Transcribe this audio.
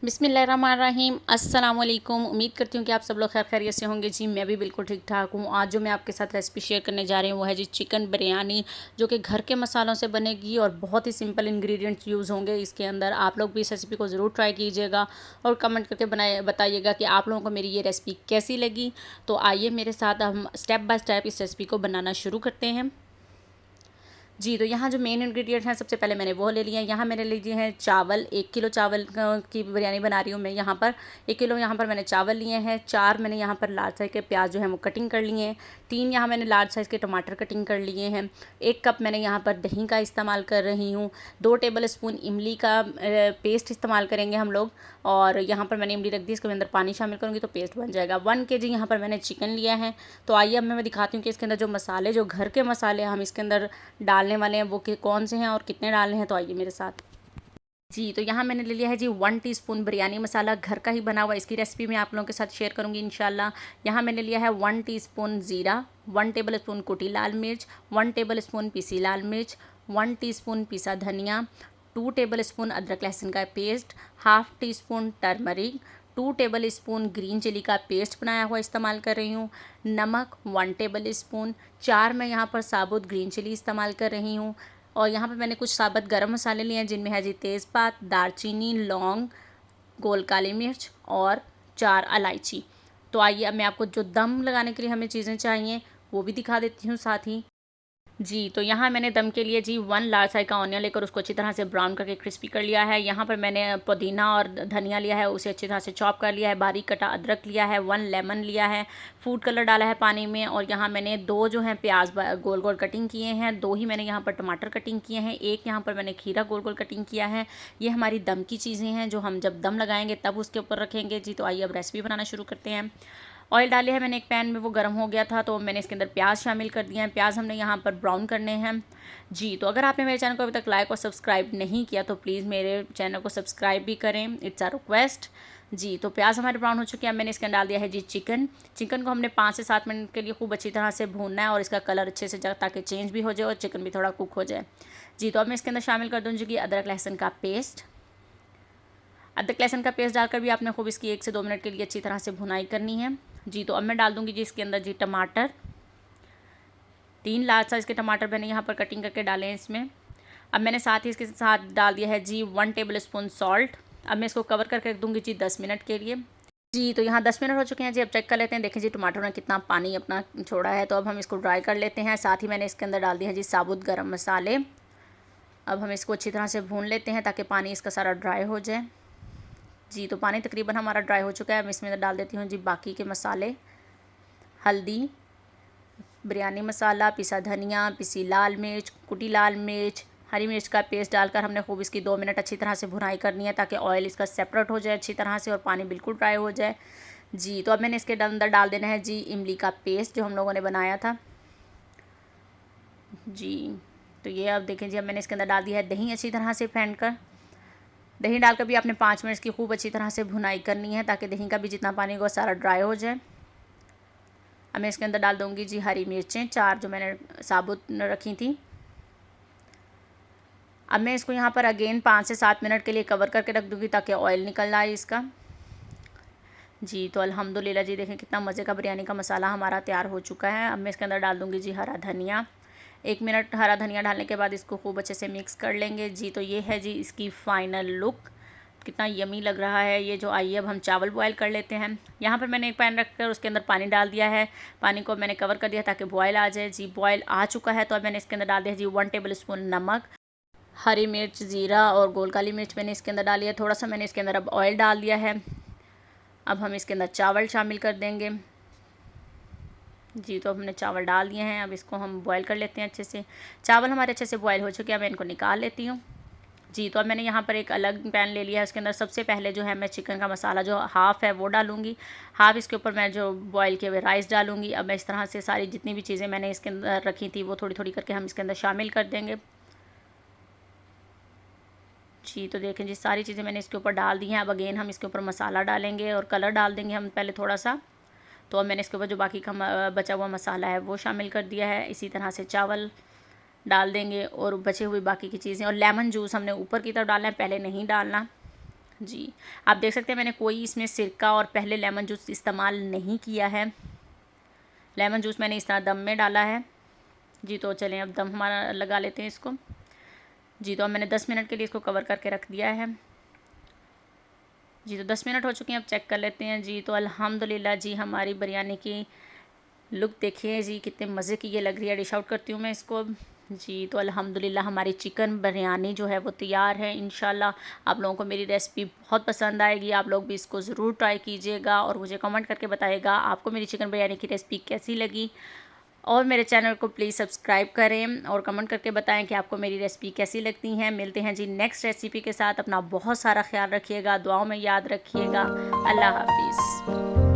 बिस्मिल्लाहिर्रहमानिर्रहीम। अस्सलाम वालेकुम। उम्मीद करती हूँ कि आप सब लोग खैर खैरियत से होंगे। जी मैं भी बिल्कुल ठीक ठाक हूँ। आज जो मैं आपके साथ रेसिपी शेयर करने जा रही हूँ वो है जी चिकन बिरयानी, जो कि घर के मसालों से बनेगी और बहुत ही सिंपल इंग्रेडिएंट्स यूज़ होंगे इसके अंदर। आप लोग भी इस रेसिपी को ज़रूर ट्राई कीजिएगा और कमेंट करके बताइएगा कि आप लोगों को मेरी ये रेसिपी कैसी लगी। तो आइए मेरे साथ हम स्टेप बाय स्टेप इस रेसिपी को बनाना शुरू करते हैं। जी, तो यहाँ जो मेन इंग्रेडिएंट हैं सबसे पहले मैंने वो ले लिए हैं। यहाँ मैंने लीजिए हैं चावल, 1 किलो चावल की बिरयानी बना रही हूँ मैं यहाँ पर। 1 किलो यहाँ पर मैंने चावल लिए हैं। 4 मैंने यहाँ पर लार्ज साइज़ के प्याज जो है वो कटिंग कर लिए हैं। 3 यहाँ मैंने लार्ज साइज़ के टमाटर कटिंग कर लिए हैं। 1 कप मैंने यहाँ पर दही का इस्तेमाल कर रही हूँ। 2 टेबल स्पून इमली का पेस्ट इस्तेमाल करेंगे हम लोग। और यहाँ पर मैंने इमली रख दी, इसके अंदर पानी शामिल करूँगी तो पेस्ट बन जाएगा। 1 केजी यहाँ पर मैंने चिकन लिया है। तो आइए अब मैं दिखाती हूँ कि इसके अंदर जो मसाले, जो घर के मसाले हम इसके अंदर डालने वाले हैं वो कौन से हैं और कितने डालने हैं। तो आइए मेरे साथ। जी, तो यहाँ मैंने ले लिया है जी 1 टीस्पून बिरयानी मसाला, घर का ही बना हुआ। इसकी रेसिपी मैं आप लोगों के साथ शेयर करूँगी इंशाल्लाह। यहाँ मैंने लिया है 1 टीस्पून ज़ीरा, 1 टेबल स्पून कुटी लाल मिर्च, 1 टेबल स्पून पिसी लाल मिर्च, 1 टीस्पून पिसा धनिया, 2 टेबल स्पून अदरक लहसुन का paste, half teaspoon turmeric, 2 tablespoon green chilli का पेस्ट बनाया हुआ इस्तेमाल कर रही हूँ। नमक 1 टेबल स्पून, 4 मैं यहाँ पर साबुत ग्रीन चिली इस्तेमाल कर रही हूँ। और यहाँ पे मैंने कुछ साबुत गरम मसाले लिए हैं जिनमें है जी तेज़पात, दालचीनी, लौंग, गोल काली मिर्च और 4 इलायची। तो आइए अब मैं आपको जो दम लगाने के लिए हमें चीज़ें चाहिए वो भी दिखा देती हूँ साथ ही। जी, तो यहाँ मैंने दम के लिए जी 1 लार्ज साइज़ का ऑनियन लेकर उसको अच्छी तरह से ब्राउन करके क्रिस्पी कर लिया है। यहाँ पर मैंने पुदीना और धनिया लिया है, उसे अच्छी तरह से चॉप कर लिया है। बारीक कटा अदरक लिया है, 1 लेमन लिया है, फूड कलर डाला है पानी में। और यहाँ मैंने 2 जो हैं प्याज गोल गोल कटिंग किए हैं, 2 ही मैंने यहाँ पर टमाटर कटिंग किए हैं, 1 यहाँ पर मैंने खीरा गोल गोल कटिंग किया है। ये हमारी दम की चीज़ें हैं जो हम जब दम लगाएंगे तब उसके ऊपर रखेंगे। जी, तो आइए अब रेसिपी बनाना शुरू करते हैं। ऑयल डाले है मैंने एक पैन में, वो गर्म हो गया था तो मैंने इसके अंदर प्याज शामिल कर दिए हैं। प्याज हमने यहाँ पर ब्राउन करने हैं। जी, तो अगर आपने मेरे चैनल को अभी तक लाइक और सब्सक्राइब नहीं किया तो प्लीज़ मेरे चैनल को सब्सक्राइब भी करें, इट्स अ रिक्वेस्ट। जी, तो प्याज हमारे ब्राउन हो चुके हैं। अब मैंने इसके अंदर डाल दिया है जी चिकन। चिकन को हमने 5 से 7 मिनट के लिए खूब अच्छी तरह से भूनना है और इसका कलर अच्छे से ताकि चेंज भी हो जाए और चिकन भी थोड़ा कुक हो जाए। जी, तो अब मैं इसके अंदर शामिल कर दूँगी अदरक लहसुन का पेस्ट। अदरक लहसुन का पेस्ट डालकर भी आपने खूब इसकी 1 से 2 मिनट के लिए अच्छी तरह से भुनाई करनी है। जी, तो अब मैं डाल दूँगी जी इसके अंदर जी टमाटर। 3 लार्ज साइज़ के टमाटर मैंने यहाँ पर कटिंग करके डाले हैं इसमें। अब मैंने साथ ही इसके साथ डाल दिया है जी 1 टेबल स्पून सॉल्ट। अब मैं इसको कवर करके रख दूँगी जी 10 मिनट के लिए। जी, तो यहाँ 10 मिनट हो चुके हैं जी। अब चेक कर लेते हैं। देखिए जी टमाटर ने कितना पानी अपना छोड़ा है, तो अब हम इसको ड्राई कर लेते हैं। साथ ही मैंने इसके अंदर डाल दिया है जी साबुत गरम मसाले। अब हम इसको अच्छी तरह से भून लेते हैं ताकि पानी इसका सारा ड्राई हो जाए। जी, तो पानी तकरीबन हमारा ड्राई हो चुका है। अब इसमें डाल देती हूँ जी बाकी के मसाले। हल्दी, बिरयानी मसाला, पिसा धनिया, पिसी लाल मिर्च, कुटी लाल मिर्च, हरी मिर्च का पेस्ट डालकर हमने खूब इसकी 2 मिनट अच्छी तरह से भुनाई करनी है ताकि ऑयल इसका सेपरेट हो जाए अच्छी तरह से और पानी बिल्कुल ड्राई हो जाए। जी, तो अब मैंने इसके अंदर डाल देना है जी इमली का पेस्ट जो हम लोगों ने बनाया था। जी, तो ये अब देखें जी, अब मैंने इसके अंदर डाल दिया है दही अच्छी तरह से फेंट कर। दही डालकर भी आपने 5 मिनट की खूब अच्छी तरह से भुनाई करनी है ताकि दही का भी जितना पानी होगा सारा ड्राई हो जाए। अब मैं इसके अंदर डाल दूँगी जी हरी मिर्चें 4 जो मैंने साबुत रखी थी। अब मैं इसको यहाँ पर अगेन 5 से 7 मिनट के लिए कवर करके रख दूँगी ताकि ऑयल निकल आए इसका। जी, तो अल्हम्दुलिल्लाह जी देखें कितना मज़े का बिरयानी का मसाला हमारा तैयार हो चुका है। अब मैं इसके अंदर डाल दूँगी जी हरा धनिया। 1 मिनट हरा धनिया डालने के बाद इसको खूब अच्छे से मिक्स कर लेंगे। जी, तो ये है जी इसकी फ़ाइनल लुक। कितना यमी लग रहा है ये जो। आइए अब हम चावल बॉयल कर लेते हैं। यहाँ पर मैंने एक पैन रखकर उसके अंदर पानी डाल दिया है। पानी को मैंने कवर कर दिया ताकि बॉयल आ जाए। जी, बॉयल आ चुका है तो अब मैंने इसके अंदर डाल दिया जी 1 टेबल स्पून नमक, हरी मिर्च, ज़ीरा और गोल काली मिर्च मैंने इसके अंदर डाली है। थोड़ा सा मैंने इसके अंदर अब ऑयल डाल दिया है। अब हम इसके अंदर चावल शामिल कर देंगे। जी, तो अब हमने चावल डाल दिए हैं। अब इसको हम बॉयल कर लेते हैं अच्छे से। चावल हमारे अच्छे से बॉयल हो चुके हैं, मैं इनको निकाल लेती हूँ। जी, तो अब मैंने यहाँ पर एक अलग पैन ले लिया है। उसके अंदर सबसे पहले जो है मैं चिकन का मसाला जो हाफ़ है वो डालूँगी। हाफ़ इसके ऊपर मैं जो बॉयल किए हुए राइस डालूँगी। अब मैं इस तरह से सारी जितनी भी चीज़ें मैंने इसके अंदर रखी थी वो थोड़ी-थोड़ी करके हम इसके अंदर शामिल कर देंगे। जी, तो देखें जी सारी चीज़ें मैंने इसके ऊपर डाल दी हैं। अब अगेन हम इसके ऊपर मसाला डालेंगे और कलर डाल देंगे हम पहले थोड़ा-सा। तो अब मैंने इसके ऊपर जो बाकी का बचा हुआ मसाला है वो शामिल कर दिया है। इसी तरह से चावल डाल देंगे और बचे हुए बाकी की चीज़ें, और लेमन जूस हमने ऊपर की तरफ डालना है, पहले नहीं डालना। जी। आप देख सकते हैं मैंने कोई इसमें सिरका और पहले लेमन जूस इस्तेमाल नहीं किया है। लेमन जूस मैंने इस तरह दम में डाला है। जी तो चलें अब दम हमारा लगा लेते हैं इसको। जी तो अब मैंने 10 मिनट के लिए इसको कवर करके रख दिया है। जी तो 10 मिनट हो चुके हैं, अब चेक कर लेते हैं। जी तो अल्हम्दुलिल्लाह जी हमारी बिरयानी की लुक देखिए जी, कितने मज़े की ये लग रही है। डिश आउट करती हूँ मैं इसको अब। जी तो अल्हम्दुलिल्लाह हमारी चिकन बिरयानी जो है वो तैयार है। इंशाल्लाह आप लोगों को मेरी रेसिपी बहुत पसंद आएगी। आप लोग भी इसको ज़रूर ट्राई कीजिएगा और मुझे कमेंट करके बताइएगा आपको मेरी चिकन बिरयानी की रेसिपी कैसी लगी। और मेरे चैनल को प्लीज़ सब्सक्राइब करें और कमेंट करके बताएं कि आपको मेरी रेसिपी कैसी लगती हैं। मिलते हैं जी नेक्स्ट रेसिपी के साथ। अपना बहुत सारा ख्याल रखिएगा, दुआओं में याद रखिएगा। अल्लाह हाफिज़।